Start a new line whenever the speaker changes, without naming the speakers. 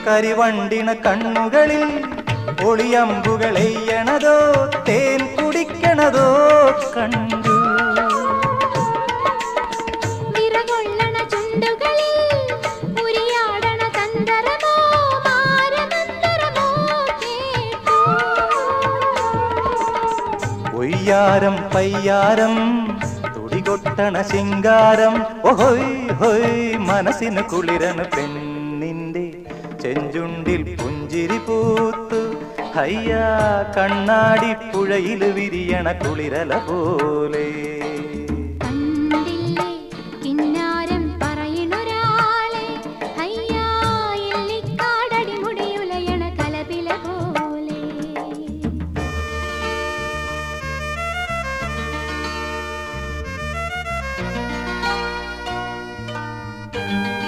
കരിവണ്ടിണ കണ്ണുകളിൽ ഒളിയമ്പുകളെയ്യണതോ തേൻ കുടിക്കണതോ കണ്ടു. ഒയ്യാരം പയ്യാരം തുടികൊട്ടണ ശിങ്കാരം ഓഹോയ് ഹോയ് മനസ്സിന് കുളിരണ് പെണ്ണിന്റെ ചെഞ്ചുണ്ടിൽ പുഞ്ചിരി പൂത്തു. ഹയ്യാ കണ്ണാടി പുഴയിൽ വിരിയണ കുളിരല പോലെ.